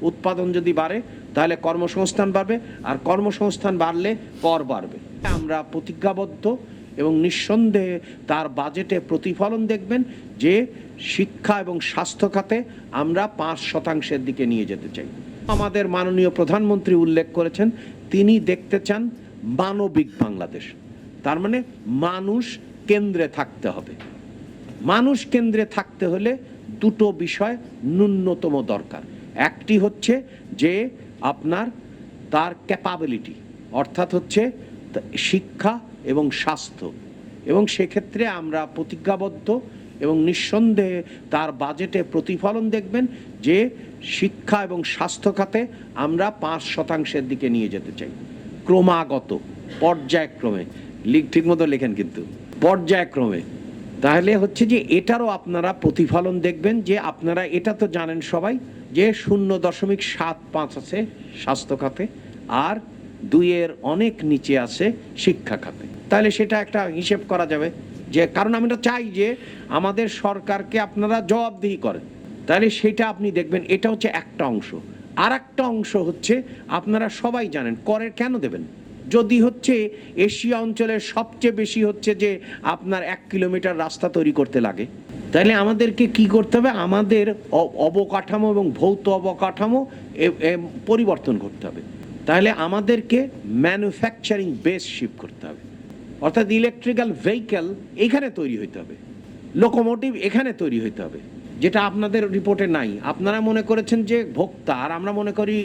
উৎপাদন যদি বাড়ে তাহলে কর্মসংস্থান বাড়বে, আর কর্মসংস্থান বাড়লে কর বাড়বে। আমরা প্রতিজ্ঞাবদ্ধ এবং নিঃসন্দেহে তার বাজেটে প্রতিফলন দেখবেন যে শিক্ষা এবং স্বাস্থ্য খাতে আমরা 5% দিকে নিয়ে যেতে চাই। আমাদের মাননীয় প্রধানমন্ত্রী উল্লেখ করেছেন তিনি দেখতে চান মানবিক বাংলাদেশ, তার মানে মানুষ কেন্দ্রে থাকতে হবে। মানুষ কেন্দ্রে থাকতে হলে দুটো বিষয় ন্যূনতম দরকার। একটি হচ্ছে যে আপনার তার ক্যাপাবিলিটি, অর্থাৎ হচ্ছে শিক্ষা এবং স্বাস্থ্য, এবং সেক্ষেত্রে আমরা প্রতিজ্ঞাবদ্ধ এবং নিঃসন্দেহে তার বাজেটে প্রতিফলন দেখবেন যে শিক্ষা এবং স্বাস্থ্য খাতে আমরা 5% দিকে নিয়ে যেতে চাই, ক্রমাগত পর্যায়ক্রমে। ঠিকমতো লেখেন কিন্তু পর্যায়ক্রমে। তাহলে হচ্ছে যে এটারও আপনারা প্রতিফলন দেখবেন যে আপনারা এটা তো জানেন সবাই যে 0.75 আছে স্বাস্থ্য খাতে, আর 2-এর অনেক নিচে আছে শিক্ষা খাতে। তাহলে সেটা একটা হিসেব করা যাবে যে, কারণ আমরা চাই যে আমাদের সরকারকে আপনারা জবাবদিহি করেন, তাহলে সেটা আপনি দেখবেন। এটা হচ্ছে একটা অংশ। আর একটা অংশ হচ্ছে আপনারা সবাই জানেন করের কেন দেবেন। যদি হচ্ছে এশিয়া অঞ্চলের সবচেয়ে বেশি হচ্ছে যে আপনার 1 কিলোমিটার রাস্তা তৈরি করতে লাগে, তাহলে আমাদেরকে কি করতে হবে, আমাদের অবকাঠামো এবং ভৌত অবকাঠামো পরিবর্তন করতে হবে। তাহলে আমাদেরকে ম্যানুফ্যাকচারিং বেস শিফট করতে হবে, অর্থাৎ ইলেকট্রিক্যাল ভেহিকেল এখানে তৈরি হইতে হবে, লোকোমোটিভ এখানে তৈরি হইতে হবে, যেটা আপনাদের রিপোর্টে নাই। আপনারা মনে করেছেন যে ভোক্তা, আর আমরা মনে করি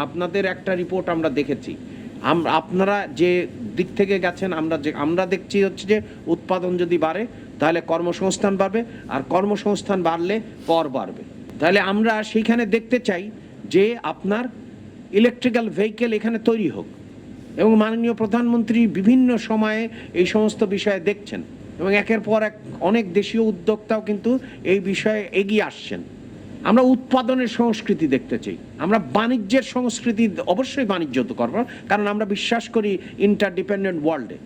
আপনাদের একটা রিপোর্ট আমরা দেখেছি, আপনারা যে দিক থেকে গেছেন আমরা দেখছি হচ্ছে যে উৎপাদন যদি বাড়ে তাহলে কর্মসংস্থান বাড়বে, আর কর্মসংস্থান বাড়লে কর বাড়বে। তাহলে আমরা সেইখানে দেখতে চাই যে আপনার ইলেকট্রিক্যাল ভেহিকেল এখানে তৈরি হোক, এবং মাননীয় প্রধানমন্ত্রী বিভিন্ন সময়ে এই সমস্ত বিষয়ে দেখছেন, এবং একের পর এক অনেক দেশীয় উদ্যোক্তাও কিন্তু এই বিষয়ে এগিয়ে আসছেন। আমরা উৎপাদনের সংস্কৃতি দেখতে চাই, আমরা বাণিজ্যের সংস্কৃতি অবশ্যই বাণিজ্য তো করব, কারণ আমরা বিশ্বাস করি ইন্টারডিপেন্ডেন্ট ওয়ার্ল্ডে।